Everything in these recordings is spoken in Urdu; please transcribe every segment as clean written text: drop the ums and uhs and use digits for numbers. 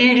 ED,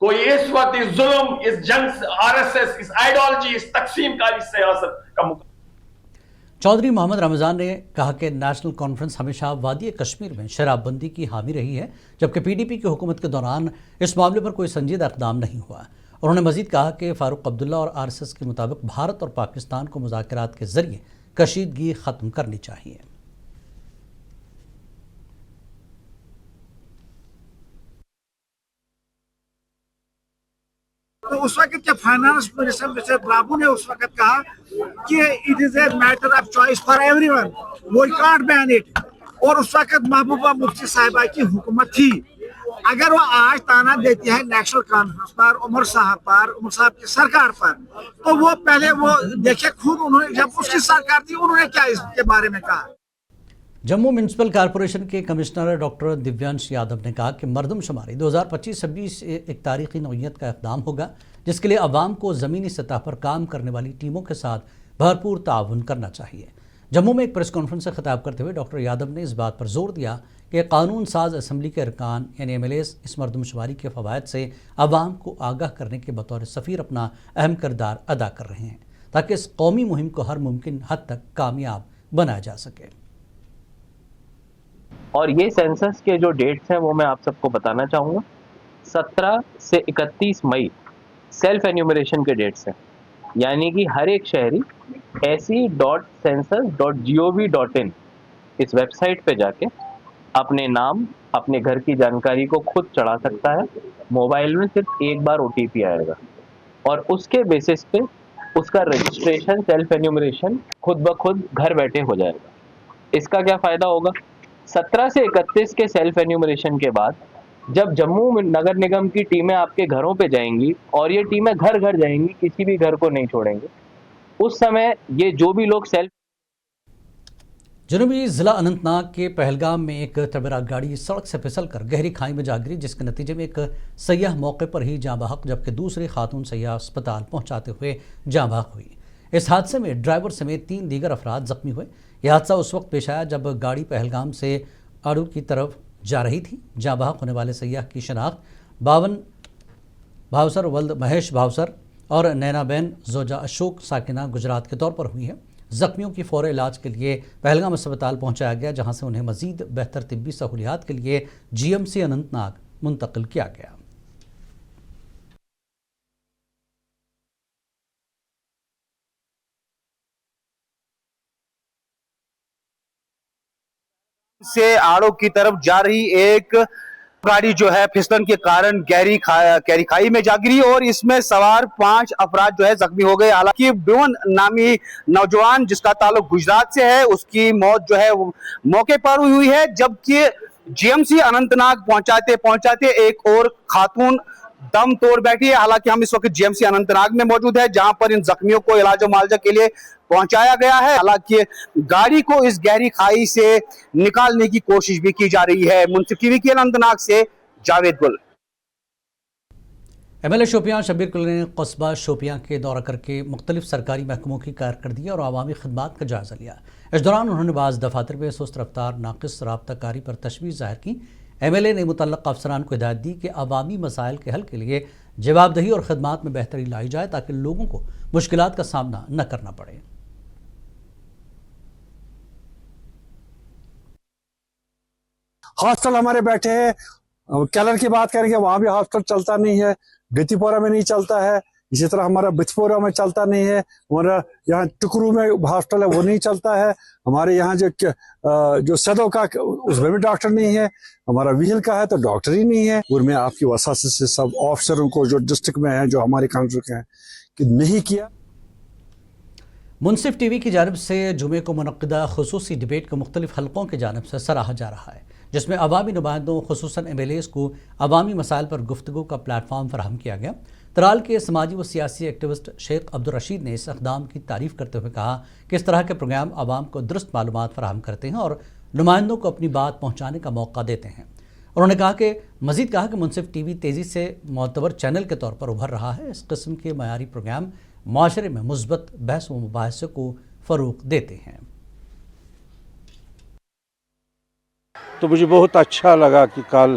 کوئی اس وقت اس ظلم، اس جنگ، RSS، اس آئیڈیالوجی، اس تقسیم کاری سیاست کا چودھری محمد رمضان نے کہا کہ نیشنل کانفرنس ہمیشہ وادی کشمیر میں شراب بندی کی حامی رہی ہے، جبکہ PDP کی حکومت کے دوران اس معاملے پر کوئی سنجیدہ اقدام نہیں ہوا۔ انہوں نے مزید کہا کہ فاروق عبداللہ اور RSS کے مطابق بھارت اور پاکستان کو مذاکرات کے ذریعے کشیدگی ختم کرنی چاہیے۔ تو اس وقت کے فائنانس منسٹر مسٹر بابو نے اس وقت کہا کہ it is a matter of choice for every one, we can't ban it, اور اس وقت محبوبہ مفتی صاحبہ کی حکومت تھی۔ اگر وہ آج تانا دیتی ہے نیشنل کانفرنس پر، عمر صاحب کی سرکار پر، تو وہ پہلے وہ دیکھے خود انہوں نے جب اس کی سرکار تھی انہوں نے کیا اس کے بارے میں کہا۔ جموں میونسپل کارپوریشن کے کمشنر ڈاکٹر دیویانش یادو نے کہا کہ مردم شماری 2025-26 ایک تاریخی نوعیت کا اقدام ہوگا، جس کے لیے عوام کو زمینی سطح پر کام کرنے والی ٹیموں کے ساتھ بھرپور تعاون کرنا چاہیے۔ جموں میں ایک پریس کانفرنس سے خطاب کرتے ہوئے ڈاکٹر یادو نے اس بات پر زور دیا کہ قانون ساز اسمبلی کے ارکان یعنی MLAs اس مردم شماری کے فوائد سے عوام کو آگاہ کرنے کے بطور سفیر اپنا اہم کردار ادا کر رہے ہیں، تاکہ اس قومی مہم کو ہر ممکن حد تک کامیاب بنایا جا سکے۔ اور یہ سینسس کے جو ڈیٹس ہیں وہ میں آپ سب کو بتانا چاہوں گا۔ 17 سے 31 مئی سیلف انیومریشن کے ڈیٹس ہیں، یعنی کہ ہر ایک شہری se.census.gov.in اس ویب سائٹ پہ جا کے اپنے نام، اپنے گھر کی جانکاری کو خود چڑھا سکتا ہے۔ موبائل میں صرف ایک بار OTP آئے گا اور اس کے بیسس پہ اس کا رجسٹریشن سیلف انیومریشن خود بخود گھر بیٹھے ہو جائے گا۔ اس کا کیا فائدہ ہوگا؟ 17 سے 31 کے سیلف انیومریشن کے بعد جب جموں نگر نگم کی ٹیمیں آپ کے گھروں پہ جائیں گی اور یہ ٹیمیں گھر گھر جائیں گی، کسی بھی گھر کو نہیں چھوڑیں گے، اس سمے یہ جو بھی لوگ سیلف جنوبی ضلع اننت ناگ کے پہلگام میں ایک تبیرہ گاڑی سڑک سے پھسل کر گہری کھائی میں جا گری، جس کے نتیجے میں ایک سیاح موقع پر ہی جاں بحق جبکہ دوسری خاتون سیاح اسپتال پہنچاتے ہوئے جاں بحق ہوئی۔ اس حادثے میں ڈرائیور سمیت 3 دیگر افراد زخمی ہوئے۔ یہ حادثہ اس وقت پیش آیا جب گاڑی پہلگام سے اڑو کی طرف جا رہی تھی۔ جاں بحق ہونے والے سیاح کی شناخت 52 بھاوسر ولد مہیش بھاوسر اور نینا بین زوجہ اشوک ساکنہ گجرات کے طور پر ہوئی ہے۔ زخمیوں کی فوری علاج کے لیے پہلگام اسپتال پہنچایا گیا، جہاں سے انہیں مزید بہتر طبی سہولیات کے لیے GMC اننت ناگ منتقل کیا گیا۔ سے آڑو کی طرف جا رہی ایک گاڑی جو ہے پھسلن کے کارن گہری کھائی میں جا گری اور اس میں سوار 5 افراد جو ہے زخمی ہو گئے۔ حالانکہ بیون نامی نوجوان جس کا تعلق گجرات سے ہے، اس کی موت جو ہے موقع پر ہوئی ہے، جبکہ GMC اننت ناگ پہنچاتے ایک اور خاتون دم توڑ بیٹھی ہے۔ حالانکہ ہم اس وقت GMC اننت ناگ میں موجود ہے، جہاں پر ان زخمیوں کو علاج و معالجہ کے لیے پہنچایا گیا ہے۔ حالانکہ گاڑی کو اس گہری کھائی سے نکالنے کی کوشش بھی کی جا رہی ہے۔ منصف TV کے اننت ناگ سے جاوید گل۔ MLA شوپیاں شبیر کل نے قصبہ شوپیاں کے دورہ کر کے مختلف سرکاری محکموں کی کارکردگی اور عوامی خدمات کا جائزہ لیا۔ اس دوران انہوں نے بعض دفاتر میں سست رفتار، ناقص رابطہ کاری پر تشویش ظاہر کی۔ MLA نے متعلقہ افسران کو ہدایت دی کہ عوامی مسائل کے حل کے لیے جواب دہی اور خدمات میں بہتری لائی جائے تاکہ لوگوں کو مشکلات کا سامنا نہ کرنا پڑے۔ ہاسٹل ہمارے بیٹھے ہیں، کیلر کی بات کریں گے وہاں بھی ہاسٹل چلتا نہیں ہے، گتی پورہ میں نہیں چلتا ہے، اسی طرح ہمارا بچپورہ میں چلتا نہیں ہے، ہمارا یہاں ٹکرو میں ہاسٹل ہے وہ نہیں چلتا ہے، ہمارے یہاں جو سدو کا اس میں بھی ڈاکٹر نہیں ہے، ہمارا ویہل کا ہے تو ڈاکٹر ہی نہیں ہے۔ اور میں آپ کی وساطت سے سب آفیسروں کو جو ڈسٹرکٹ میں ہیں، جو ہمارے کانسل کے ہیں، کہ نہیں کیا۔ منصف TV کی جانب سے جمعے کو منعقدہ خصوصی ڈیبیٹ کو مختلف حلقوں کی جانب سے سراہا جا رہا ہے، جس میں عوامی نمائندوں خصوصاً MLAs کو عوامی مسائل پر گفتگو کا پلیٹ فارم فراہم کیا گیا۔ ترال کے سماجی و سیاسی ایکٹیوسٹ شیخ عبدالرشید نے اس اقدام کی تعریف کرتے ہوئے کہا کہ اس طرح کے پروگرام عوام کو درست معلومات فراہم کرتے ہیں اور نمائندوں کو اپنی بات پہنچانے کا موقع دیتے ہیں۔ انہوں نے مزید کہا کہ منصف TV تیزی سے معتبر چینل کے طور پر ابھر رہا ہے۔ اس قسم کے معیاری پروگرام معاشرے میں مثبت بحث و مباحثے کو فروغ دیتے ہیں۔ تو مجھے بہت اچھا لگا کہ کل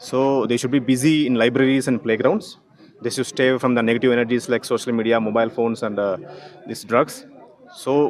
So they should be busy in libraries and playgrounds. They should stay from the negative energies like social media, mobile phones and these drugs. So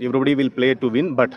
Everybody will play to win, but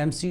MC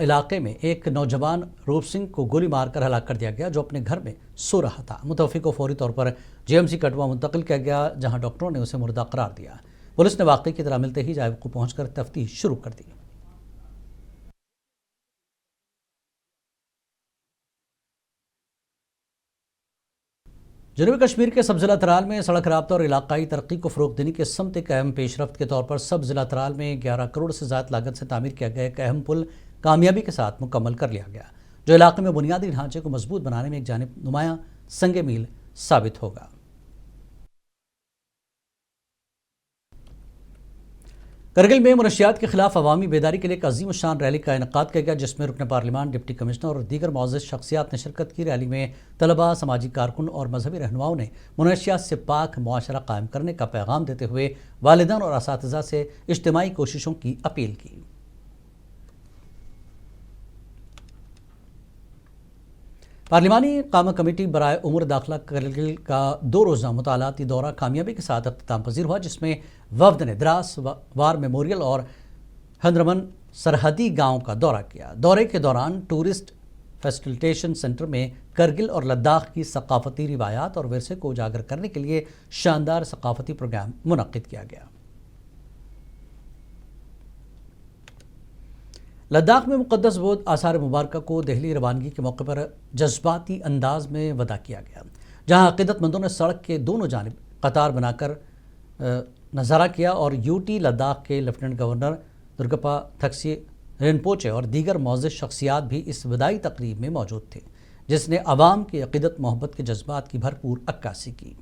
علاقے میں ایک نوجوان روپ سنگھ کو گولی مار کر ہلاک کر دیا گیا جو اپنے گھر میں سو رہا تھا۔ متوفی کو فوری طور پر GMC کٹھوعہ منتقل کیا گیا جہاں ڈاکٹروں نے اسے مردہ قرار دیا۔ پولیس نے واقعے کی اطلاع ملتے ہی جائے وقوع پہنچ کر تفتیش شروع کر دی۔ جنوبی کشمیر کے سب ضلع ترال میں سڑک رابطہ اور علاقائی ترقی کو فروغ دینے کے سمت ایک اہم پیش رفت کے طور پر سب ضلع ترال میں 11 کروڑ سے زائد لاگت سے تعمیر کیا گیا ایک اہم پل کامیابی کے ساتھ مکمل کر لیا گیا جو علاقے میں بنیادی ڈھانچے کو مضبوط بنانے میں ایک جانب نمایاں سنگ میل ثابت ہوگا۔ کرگل میں منشیات کے خلاف عوامی بیداری کے لیے ایک عظیم الشان ریلی کا انعقاد کیا گیا جس میں رکن پارلیمان، ڈپٹی کمشنر اور دیگر معزز شخصیات نے شرکت کی۔ ریلی میں طلباء، سماجی کارکن اور مذہبی رہنماؤں نے منشیات سے پاک معاشرہ قائم کرنے کا پیغام دیتے ہوئے والدین اور اساتذہ سے اجتماعی کوششوں کی اپیل کی۔ پارلیمانی قامہ کمیٹی برائے امور داخلہ کرگل کا 2 روزہ مطالعاتی دورہ کامیابی کے ساتھ اختتام پذیر ہوا جس میں وفد نے دراس وار میموریل اور ہندرمن سرحدی گاؤں کا دورہ کیا۔ دورے کے دوران ٹورسٹ فیسیلیٹیشن سینٹر میں کرگل اور لداخ کی ثقافتی روایات اور ورثے کو اجاگر کرنے کے لیے شاندار ثقافتی پروگرام منعقد کیا گیا۔ لداخ میں مقدس بودھ آثار مبارکہ کو دہلی روانگی کے موقع پر جذباتی انداز میں وداع کیا گیا جہاں عقیدت مندوں نے سڑک کے دونوں جانب قطار بنا کر نظارہ کیا اور UT لداخ کے لیفٹیننٹ گورنر درگپا تھکسی رنپوچے اور دیگر معزز شخصیات بھی اس وداعی تقریب میں موجود تھے جس نے عوام کی عقیدت محبت کے جذبات کی بھرپور عکاسی کی۔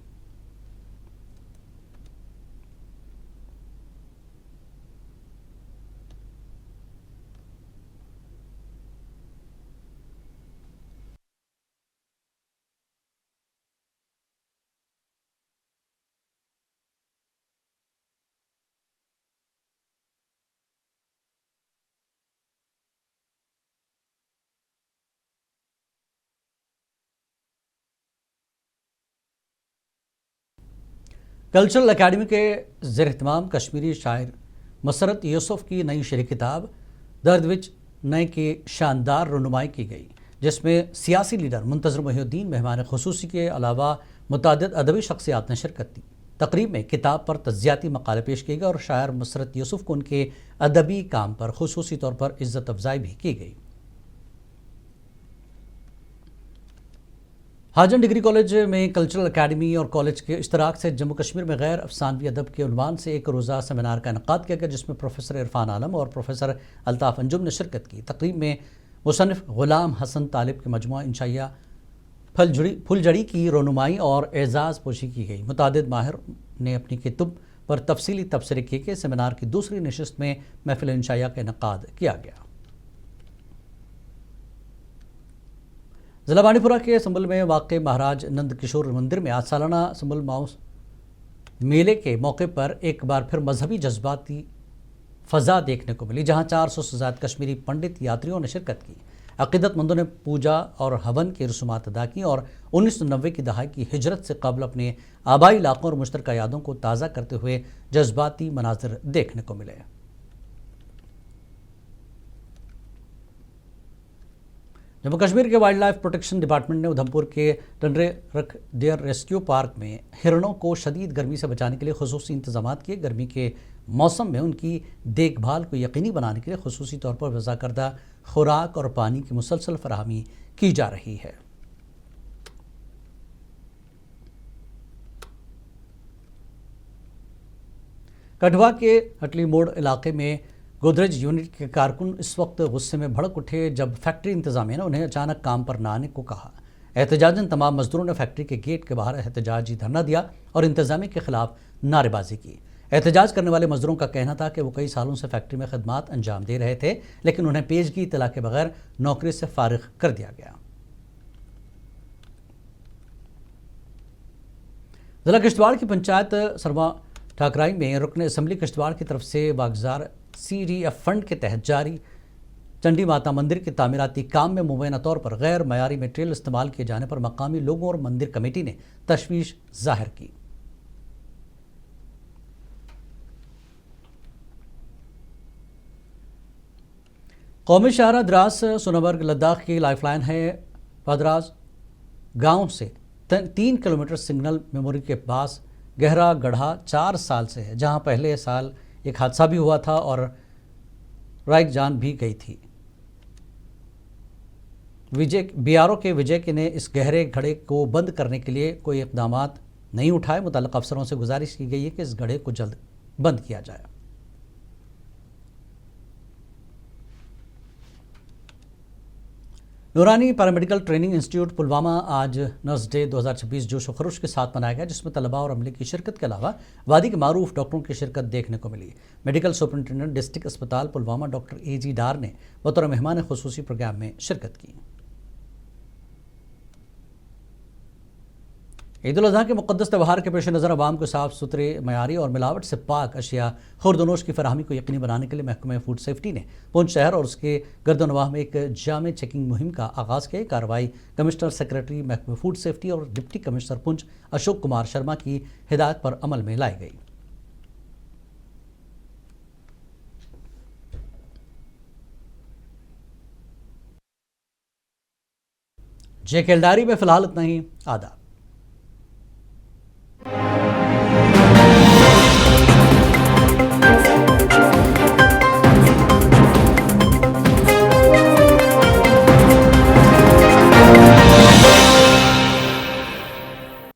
کلچرل اکیڈمی کے زیر اہتمام کشمیری شاعر مسرت یوسف کی نئی شعری کتاب درد وچ نئے کی شاندار رونمائی کی گئی جس میں سیاسی لیڈر منتظر محی الدین مہمان خصوصی کے علاوہ متعدد ادبی شخصیات نے شرکت کی۔ تقریب میں کتاب پر تجزیاتی مقالے پیش کیے گئے اور شاعر مسرت یوسف کو ان کے ادبی کام پر خصوصی طور پر عزت افزائی بھی کی گئی۔ حاجن ڈگری کالج میں کلچرل اکیڈمی اور کالج کے اشتراک سے جموں کشمیر میں غیر افسانوی ادب کے عنوان سے ایک روزہ سیمینار کا انعقاد کیا گیا جس میں پروفیسر عرفان عالم اور پروفیسر الطاف انجم نے شرکت کی۔ تقریب میں مصنف غلام حسن طالب کے مجموعہ انشائیہ پھلجڑی کی رونمائی اور اعزاز پوشی کی گئی۔ متعدد ماہر نے اپنی کتب پر تفصیلی تبصرے کیے کہ سیمینار کی دوسری نشست میں محفل انشائیہ کا انعقاد کیا گیا۔ ضلع بانڈی پورہ کے سنبل میں واقع مہاراج نند کشور مندر میں آج سالانہ سنبل ماؤس میلے کے موقع پر ایک بار پھر مذہبی جذباتی فضا دیکھنے کو ملی جہاں 400 سے زائد کشمیری پنڈت یاتریوں نے شرکت کی۔ عقیدت مندوں نے پوجا اور ہون کی رسومات ادا کی اور 1990 کی دہائی کی ہجرت سے قبل اپنے آبائی علاقوں اور مشترکہ یادوں کو تازہ کرتے ہوئے جذباتی مناظر دیکھنے کو ملے۔ جموں کشمیر کے وائلڈ لائف پروٹیکشن ڈپارٹمنٹ نے ادھمپور کے ٹنڈرے رکھ ڈیئر ریسکیو پارک میں ہرنوں کو شدید گرمی سے بچانے کے لیے خصوصی انتظامات کیے۔ گرمی کے موسم میں ان کی دیکھ بھال کو یقینی بنانے کے لیے خصوصی طور پر وضع کردہ خوراک اور پانی کی مسلسل فراہمی کی جا رہی ہے۔ کٹھوعہ کے ہٹلی موڑ علاقے میں گودریج یونٹ کے کارکن اس وقت غصے میں بھڑک اٹھے جب فیکٹری انتظامیہ نے انہیں اچانک کام پر نہ آنے کو کہا۔ احتجاجاً تمام مزدوروں نے فیکٹری کے گیٹ کے باہر احتجاجی دھرنا دیا اور انتظامیہ کے خلاف نعرے بازی کی۔ احتجاج کرنے والے مزدوروں کا کہنا تھا کہ وہ کئی سالوں سے فیکٹری میں خدمات انجام دے رہے تھے لیکن انہیں پیشگی اطلاع کے بغیر نوکری سے فارغ کر دیا گیا۔ ضلع کشتواڑ کی پنچایت سرما ٹھاکرائی میں رکن اسمبلی کشتواڑ کی طرف سے واگزار CDF فنڈ کے تحت جاری چنڈی ماتا مندر کے تعمیراتی کام میں مبینہ طور پر غیر معیاری میٹیریل استعمال کیے جانے پر مقامی لوگوں اور مندر کمیٹی نے تشویش ظاہر کی۔ قومی شاہراہ دراز سونابرگ لداخ کی لائف لائن ہے۔ پدراز گاؤں سے 3 کلومیٹر سگنل میموری کے پاس گہرا گڑھا 4 سال سے ہے، جہاں پہلے سال ایک حادثہ بھی ہوا تھا اور رائک جان بھی گئی تھی۔ BRO کے وجے نے اس گہرے گڑھے کو بند کرنے کے لیے کوئی اقدامات نہیں اٹھائے۔ متعلقہ افسروں سے گزارش کی گئی ہے کہ اس گڑھے کو جلد بند کیا جائے۔ نورانی پیرامیڈیکل ٹریننگ انسٹیٹیوٹ پلوامہ آج نرس ڈے 2026 جوش و خروش کے ساتھ منایا گیا، جس میں طلباء اور عملے کی شرکت کے علاوہ وادی کے معروف ڈاکٹروں کی شرکت دیکھنے کو ملی۔ میڈیکل سپرنٹینڈنٹ ڈسٹرکٹ اسپتال پلوامہ ڈاکٹر AG ڈار نے بطور مہمان خصوصی پروگرام میں شرکت کی۔ عید الاضحیٰ کے مقدس تہوار کے پیش نظر عوام کو صاف ستھرے، معیاری اور ملاوٹ سے پاک اشیاء خوردونوش کی فراہمی کو یقینی بنانے کے لیے محکمہ فوڈ سیفٹی نے پونچھ شہر اور اس کے گرد و نواح میں ایک جامع چیکنگ مہم کا آغاز کیا۔ کارروائی کمشنر سیکرٹری محکمہ فوڈ سیفٹی اور ڈپٹی کمشنر پونچھ اشوک کمار شرما کی ہدایت پر عمل میں لائی گئی۔ JKL ڈائری میں فی الحال اتنا ہی۔ آداب۔